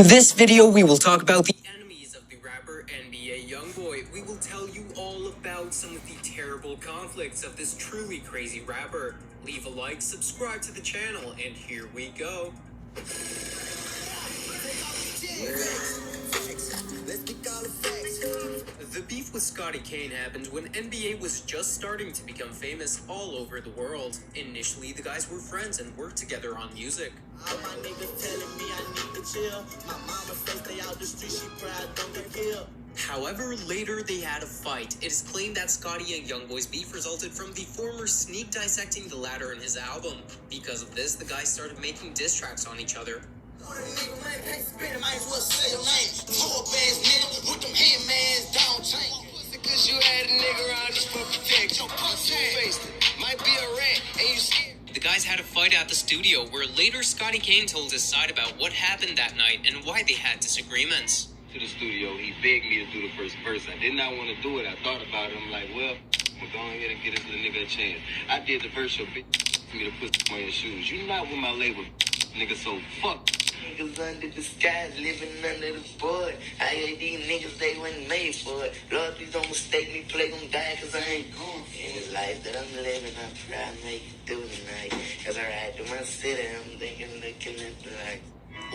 In this video, we will talk about the enemies of the rapper NBA Youngboy. We will tell you all about some of the terrible conflicts of this truly crazy rapper. Leave a like, subscribe to the channel, and here we go. The beef with Scotty Kane happened when NBA was just starting to become famous all over the world. Initially, the guys were friends and worked together on music. All my niggas telling me I need to chill. My mama say stay out the street, she proud, don't get killed. However, later they had a fight. It is claimed that Scotty and Youngboy's beef resulted from the former sneak dissecting the latter in his album. Because of this, the guys started making diss tracks on each other. The guys had a fight at the studio where later Scotty Kane told his side about what happened that night and why they had disagreements. To the studio, he begged me to do the first verse. I did not want to do it. I thought about it. I'm like, well, I'm going to go ahead and get into the nigga a chance. I did the verse, so big for me to put on your shoes. You not with my label, nigga, so fuck. Niggas under the skies, living under the board. I hate these niggas, they wasn't made for it. Lord, please don't mistake me, play gon' die, cause I ain't going in this life that I'm living. I try to make it through the night. As I ride through my city, I'm thinking, looking at the light.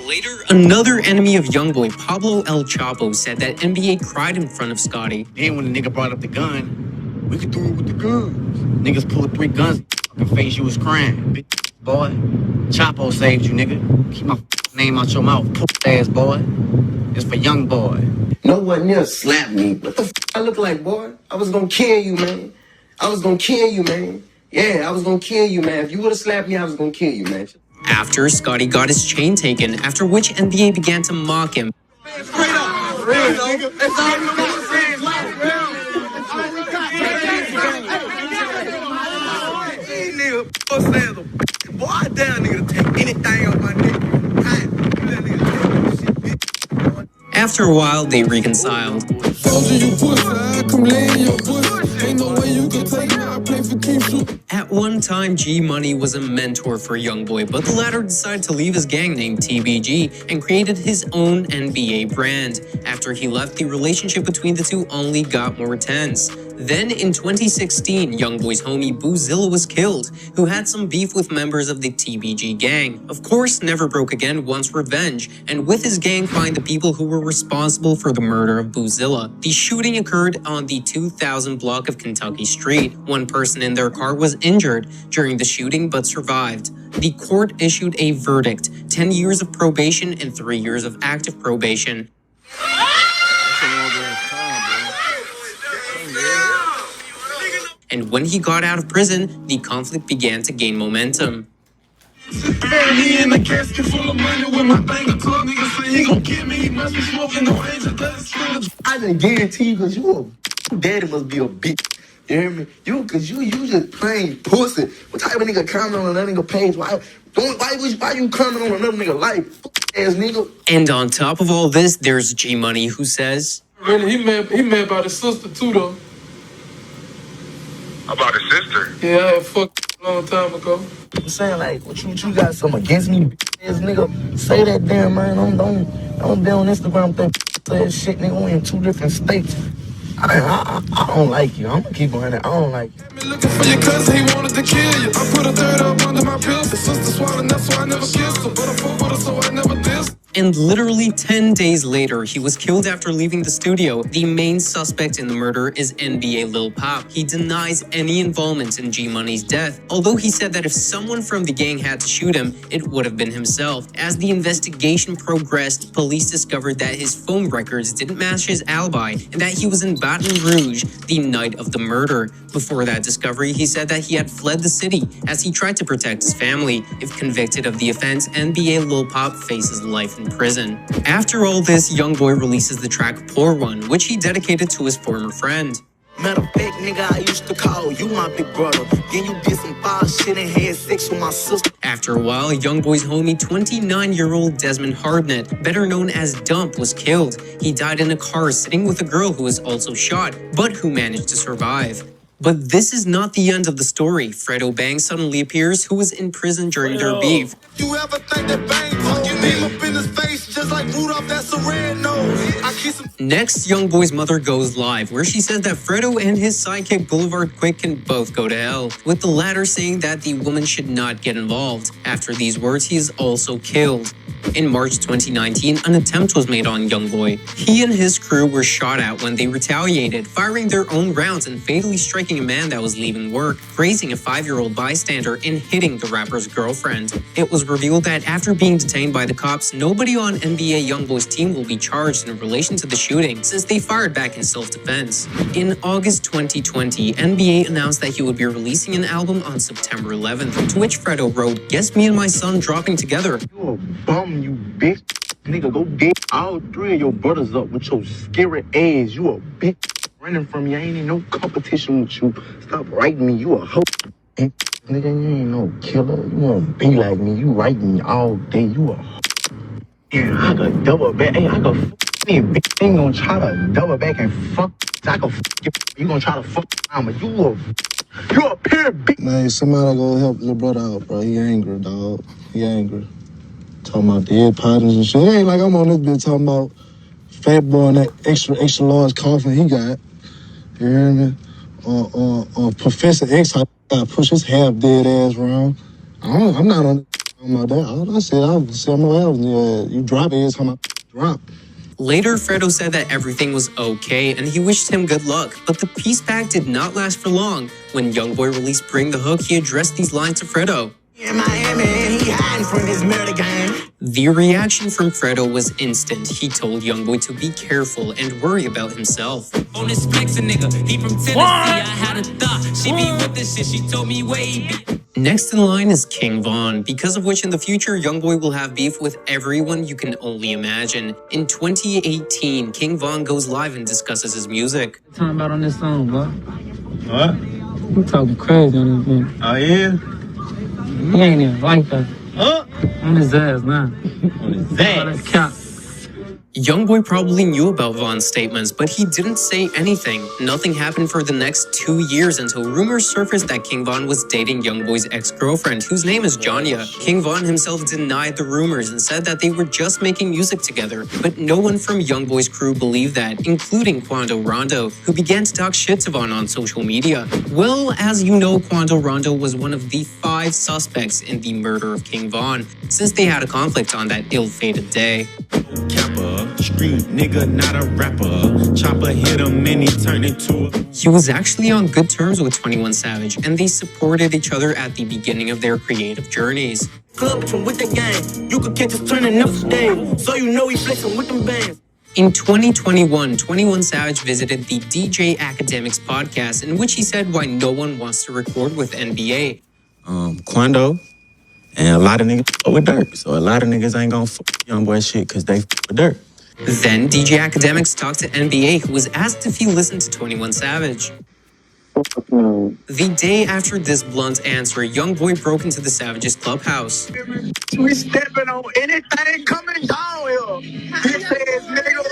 Later, another enemy of Youngboy, Pablo El Chapo, said that NBA cried in front of Scotty. Then when the nigga brought up the gun, we could do it with the guns. Niggas pull 3 guns in your fucking face, you was crying. Big boy, Chapo saved you, nigga. Keep my name out your mouth, ass boy. It's for Youngboy. No one near slapped me. What the f I look like, boy? I was gonna kill you, man. I was gonna kill you, man. Yeah, I was gonna kill you, man. If you would've slapped me, I was gonna kill you, man. After, Scotty got his chain taken, after which NBA began to mock him. Straight up, real, nigga. That's all you got to say is life, real. These niggas, saying a boy down, nigga, to take anything off my nigga. After a while, they reconciled. At one time, G Money was a mentor for Youngboy, but the latter decided to leave his gang named TBG and created his own NBA brand. After he left, the relationship between the two only got more tense. Then, in 2016, Youngboy's homie Boozilla was killed, who had some beef with members of the TBG gang. Of course, Never Broke Again wants revenge, and with his gang find the people who were responsible for the murder of Boozilla. The shooting occurred on the 2000 block of Kentucky Street. One person in their car was injured during the shooting but survived. The court issued a verdict, 10 years of probation and 3 years of active probation. And when he got out of prison, the conflict began to gain momentum. I can guarantee you, cause you a daddy must be a bitch. You hear me? Cause you just plain pussy. What type of nigga comment on another nigga page? Why you comment on another nigga life? Ass nigga. And on top of all this, there's G Money who says, really, he mad about his sister too, though. About his sister? Yeah, I had fucked a long time ago. I'm saying, like, what you got something against me, ass nigga? Say that damn, man. Don't be on Instagram think say that shit, nigga. We in 2 different states. I don't like you. I'm gonna keep on it. I don't like you. Looking for your cousin, he wanted to kill you. I put a third up under my pills. His sister swallowed, that's why I never kissed her. But I fought with her, so I never dissed. And literally 10 days later, he was killed after leaving the studio. The main suspect in the murder is NBA Lil Pop. He denies any involvement in G Money's death, although he said that if someone from the gang had to shoot him, it would have been himself. As the investigation progressed, police discovered that his phone records didn't match his alibi and that he was in Baton Rouge the night of the murder. Before that discovery, he said that he had fled the city as he tried to protect his family. If convicted of the offense, NBA Lil Pop faces life in prison. After all this, Youngboy releases the track Poor One, which he dedicated to his former friend. Matter of fact, nigga, I used to call you my big brother. Then you did some foul shit and had sex with my sister. After a while, Youngboy's homie, 29-year-old Desmond Hardnett, better known as Dump, was killed. He died in a car sitting with a girl who was also shot, but who managed to survive. But this is not the end of the story. Fredo Bang suddenly appears, who was in prison during their beef. You ever think that Bang told you name up in his face just nose like Rudolph, that's a red nose. I kiss him. Next, Youngboy's mother goes live, where she says that Fredo and his sidekick Boulevard Quick can both go to hell, with the latter saying that the woman should not get involved. After these words, he is also killed. In March 2019, an attempt was made on Youngboy. He and his crew were shot at when they retaliated, firing their own rounds and fatally striking a man that was leaving work, grazing a 5-year-old bystander and hitting the rapper's girlfriend. It was revealed that after being detained by the cops, nobody on NBA Youngboy's team will be charged in relation to the shooting, since they fired back in self-defense. In August 2020, NBA announced that he would be releasing an album on September 11th, to which Fredo wrote, "Guess me and my son dropping together." You a bum, you bitch. Nigga, go get all 3 of your brothers up with your scary ass. You a bitch. Running from me, I ain't in no competition with you. Stop writing me, you a hoe. Nigga, you ain't no killer. You won't be like me. You write me all day. You a hoe. Yeah, I could double back. Hey, I could fuck me, bitch. Ain't gonna try to double back and fuck. I could fuck you. You gonna try to fuck around, but you a pure bitch. Man, somebody go help your brother out, bro. He angry, dog. He angry. Talking about dead partners and shit. It ain't like I'm on this bitch talking about Fat Boy and that extra large coffin he got. You hear me? Professor X, I gotta push his half dead ass around. I'm not on talking about that. All I said, I'm somewhere else. You drop it, how my drop. Later, Fredo said that everything was okay and he wished him good luck, but the peace pact did not last for long. When Youngboy released Bring the Hook, he addressed these lines to Fredo. In Miami, and he hiding from this murder gang. The reaction from Fredo was instant. He told Youngboy to be careful and worry about himself. On this flex a nigga, he from Tennessee, I had a thought. She be with this shit, she told me way. Next in line is King Von, because of which in the future, Youngboy will have beef with everyone you can only imagine. In 2018, King Von goes live and discusses his music. Talking about on this song, bro. What? You talking crazy on this man. Oh, yeah? He ain't even like that. Huh? On his ass now. On his ass. Youngboy probably knew about Von's statements, but he didn't say anything. Nothing happened for the next 2 years until rumors surfaced that King Von was dating Youngboy's ex-girlfriend, whose name is Janya. King Von himself denied the rumors and said that they were just making music together, but no one from Youngboy's crew believed that, including Quando Rondo, who began to talk shit to Von on social media. Well, as you know, Quando Rondo was one of the 5 suspects in the murder of King Von, since they had a conflict on that ill-fated day. Kappa, street nigga, not a rapper. Chopper hit him and he turned into a... He was actually on good terms with 21 Savage, and they supported each other at the beginning of their creative journeys. Club from with the gang. You could catch us turning up today. So you know he flexing with them bands. In 2021, 21 Savage visited the DJ Academics podcast, in which he said why no one wants to record with NBA. Quando. And a lot of niggas fuck with Dirk. So a lot of niggas ain't gonna fuck with Youngboy shit because they fuck with Dirk. Then DJ Academics talked to NBA, who was asked if he listened to 21 Savage. The day after this blunt answer, Youngboy broke into the Savage's clubhouse. We stepping on anything coming down here. Bitch ass nigga.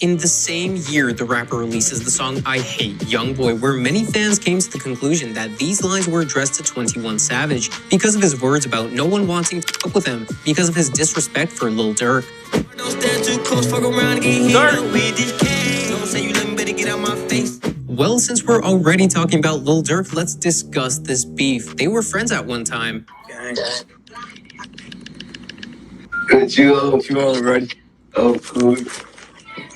In the same year, the rapper releases the song I Hate Youngboy, where many fans came to the conclusion that these lines were addressed to 21 Savage because of his words about no one wanting to fuck with him because of his disrespect for Lil Durk. Don't stand too close, fuck around and get hit with this cane. Don't say you let me, better get out my face. Well, since we're already talking about Lil Durk, let's discuss this beef. They were friends at one time. Good, you already. Oh, cool.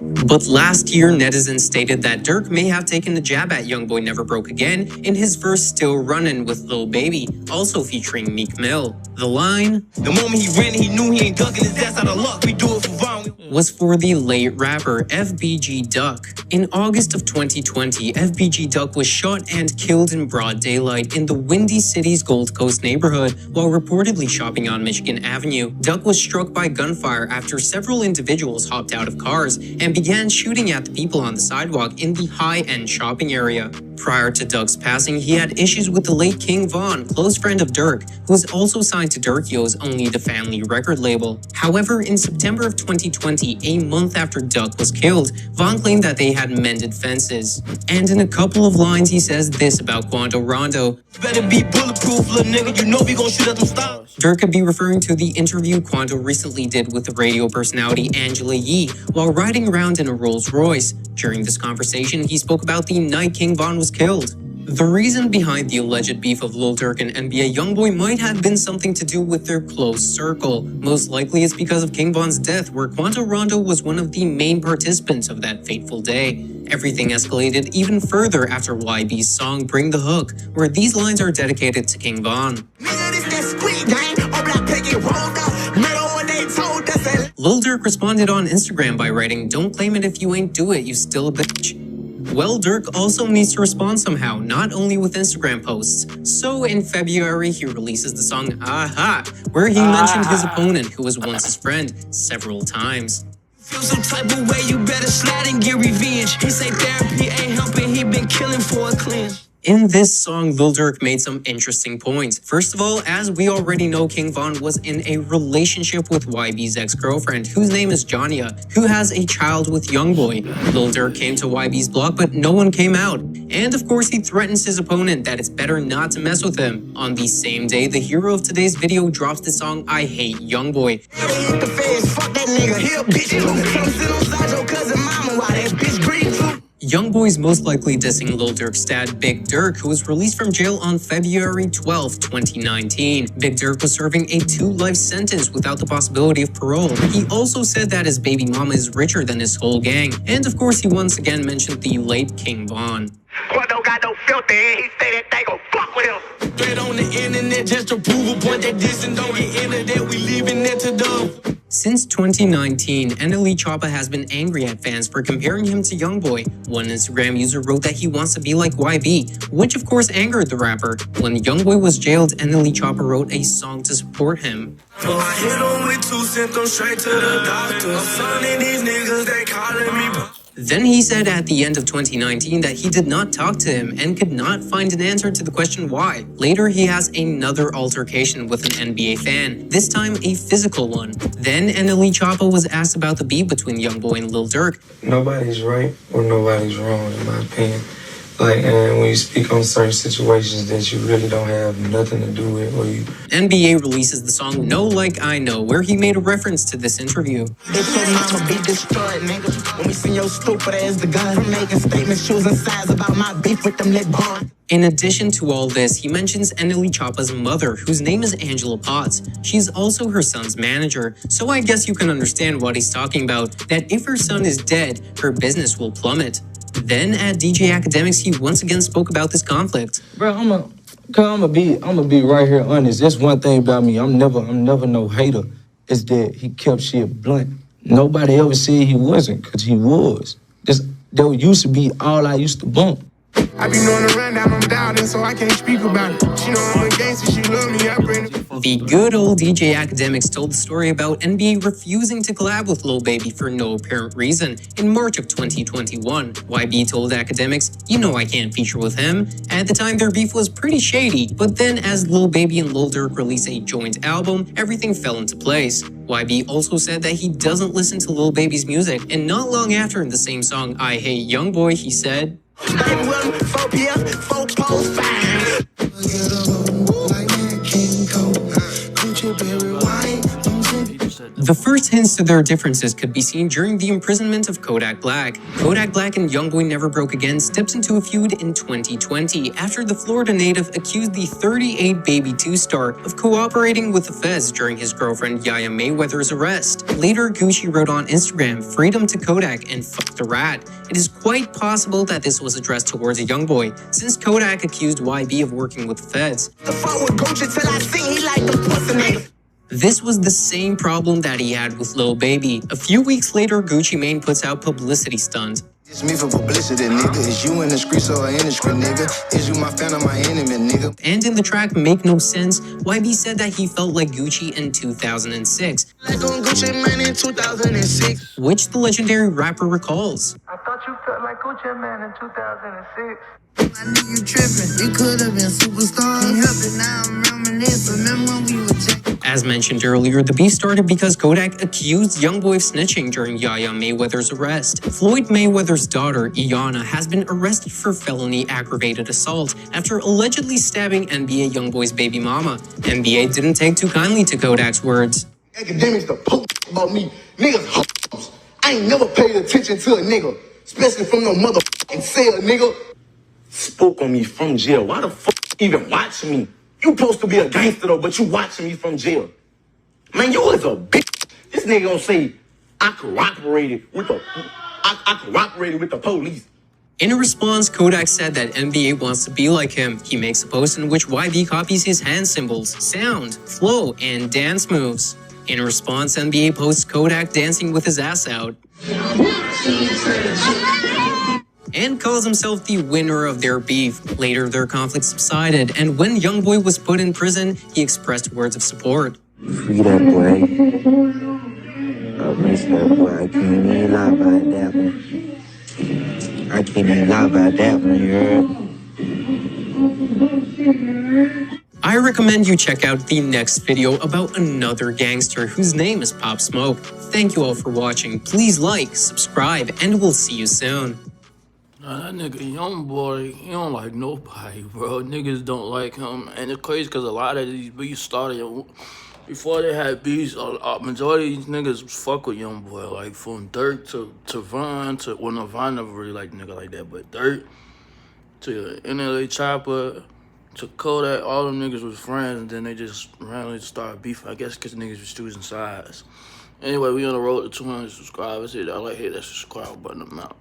But last year, netizens stated that Durk may have taken a jab at Youngboy Never Broke Again in his verse Still Runnin' with Lil Baby, also featuring Meek Mill. The line, The moment he ran, he knew he ain't ducking his ass out of luck. We do it for Von. was for the late rapper FBG Duck. In August of 2020, FBG Duck was shot and killed in broad daylight in the Windy City's Gold Coast neighborhood while reportedly shopping on Michigan Avenue. Duck was struck by gunfire after several individuals hopped out of cars and began shooting at the people on the sidewalk in the high-end shopping area. Prior to Duck's passing, he had issues with the late King Von, close friend of Durk, who was also signed to Durkio's Only the Family record label. However, in September of 2020, 2020, a month after Duck was killed, Von claimed that they had mended fences. And in a couple of lines, he says this about Quando Rondo. Better be bulletproof, little nigga. You know we gon' shoot at them stars. Dirk could be referring to the interview Quando recently did with the radio personality Angela Yee while riding around in a Rolls Royce. During this conversation, he spoke about the night King Von was killed. The reason behind the alleged beef of Lil Durk and NBA Youngboy might have been something to do with their close circle. Most likely it's because of King Von's death, where Quando Rondo was one of the main participants of that fateful day. Everything escalated even further after YB's song Bring the Hook, where these lines are dedicated to King Von. Lil Durk responded on Instagram by writing, "Don't claim it if you ain't do it, you still a bitch." Well, Durk also needs to respond somehow, not only with Instagram posts. So in February, he releases the song Aha, where he mentioned his opponent, who was once his friend, several times. Feel some type of way, you better slide and get revenge. He say therapy ain't helping, he been killing for a cleanse. In this song, Lil Durk made some interesting points. First of all, as we already know, King Von was in a relationship with YB's ex-girlfriend, whose name is Jania, who has a child with Youngboy. Lil Durk came to YB's block, but no one came out. And of course, he threatens his opponent that it's better not to mess with him. On the same day, the hero of today's video drops the song I Hate Youngboy. Youngboy's most likely dissing Lil Durk's dad, Big Durk, who was released from jail on February 12, 2019. Big Durk was serving a 2-life sentence without the possibility of parole. He also said that his baby mama is richer than his whole gang. And of course, he once again mentioned the late King Von. Quando got no filter and he say that they gon' fuck with him. Straight on the internet just to prove a point that this and don't get into that we leaving it to them. Since 2019, NLE Choppa has been angry at fans for comparing him to Youngboy. One Instagram user wrote that he wants to be like YB, which of course angered the rapper. When Youngboy was jailed, NLE Choppa wrote a song to support him. So I hit him with 2, sent them straight to the doctor. I'm signing these niggas, they calling me. Then he said at the end of 2019 that he did not talk to him and could not find an answer to the question why. Later, he has another altercation with an NBA fan, this time a physical one. Then NLE Choppa was asked about the beef between Youngboy and Lil Durk. Nobody's right or nobody's wrong, in my opinion. And when you speak on certain situations that you really don't have nothing to do with, or you... NBA releases the song Know Like I Know, where he made a reference to this interview. If your mama be destroyed, nigga. When we send your stupid ass the gun, I'm making statements, choosing sides about my beef with them lit bond. In addition to all this, he mentions NLE Choppa's mother, whose name is Angela Potts. She's also her son's manager, so I guess you can understand what he's talking about, that if her son is dead, her business will plummet. Then at DJ Academics, he once again spoke about this conflict. Bro, I'ma be right here honest. That's one thing about me. I'm never no hater. Is that he kept shit blunt. Nobody ever said he wasn't, cause he was. That used to be all I used to bump. I be knowing the rundown, I'm doubting, so I can't speak about it. She know I'm a gangster, she love me, I bring it. The good old DJ Academics told the story about NBA refusing to collab with Lil Baby for no apparent reason in March of 2021. YB told Academics, "You know I can't feature with him." At the time, their beef was pretty shady, but then as Lil Baby and Lil Durk released a joint album, everything fell into place. YB also said that he doesn't listen to Lil Baby's music, and not long after in the same song I Hate Youngboy, he said, The first hints to their differences could be seen during the imprisonment of Kodak Black. Kodak Black and Youngboy Never Broke Again stepped into a feud in 2020 after the Florida native accused the 38 Baby 2 star of cooperating with the feds during his girlfriend Yaya Mayweather's arrest. Later, Gucci wrote on Instagram, "Freedom to Kodak and fuck the rat." It is quite possible that this was addressed towards a Youngboy, since Kodak accused YB of working with the feds. This was the same problem that he had with Lil Baby. A few weeks later, Gucci Mane puts out Publicity Stunt. It's me for publicity, nigga. Is you in the streets or in the street, nigga? Is you my fan or my enemy, nigga? And in the track Make No Sense, YB said that he felt like Gucci in 2006. Like on Gucci Mane in 2006. Which the legendary rapper recalls. I thought you felt like Gucci Mane in 2006. I knew you tripping. We could have been superstars. Can't help it now, I'm reminiscing. Remember when we were As mentioned earlier, the beef started because Kodak accused Youngboy of snitching during Yaya Mayweather's arrest. Floyd Mayweather's daughter, Iyanna, has been arrested for felony aggravated assault after allegedly stabbing NBA Youngboy's baby mama. NBA didn't take too kindly to Kodak's words. Academics to poke about me. Niggas hoes. I ain't never paid attention to a nigga, especially from no motherfucking cell, nigga. Spoke on me from jail. Why the fuck even watching me? You supposed to be a gangster though, but you watching me from jail. Man, you was a bitch. This nigga gonna say I cooperated with the police. In response, Kodak said that NBA wants to be like him. He makes a post in which YB copies his hand symbols, sound, flow, and dance moves. In response, NBA posts Kodak dancing with his ass out and calls himself the winner of their beef. Later, their conflict subsided, and when Youngboy was put in prison, he expressed words of support. Free that boy. I miss that boy. I can't even lie about that one. I can't even lie about that one, you heard? I recommend you check out the next video about another gangster whose name is Pop Smoke. Thank you all for watching. Please like, subscribe, and we'll see you soon. Nah, that nigga Youngboy, he don't like nobody, bro. Niggas don't like him. And it's crazy because a lot of these beats started before they had beats. Majority of these niggas fuck with Youngboy. Like from Dirt to Von to, well, no, Von never really liked a nigga like that, but Dirt to NLA Chopper to Kodak, all them niggas was friends, and then they just randomly started beefing, I guess because niggas was choosing sides. Anyway, we on the road to 200 subscribers. Hit that like, hit that subscribe button. I'm out.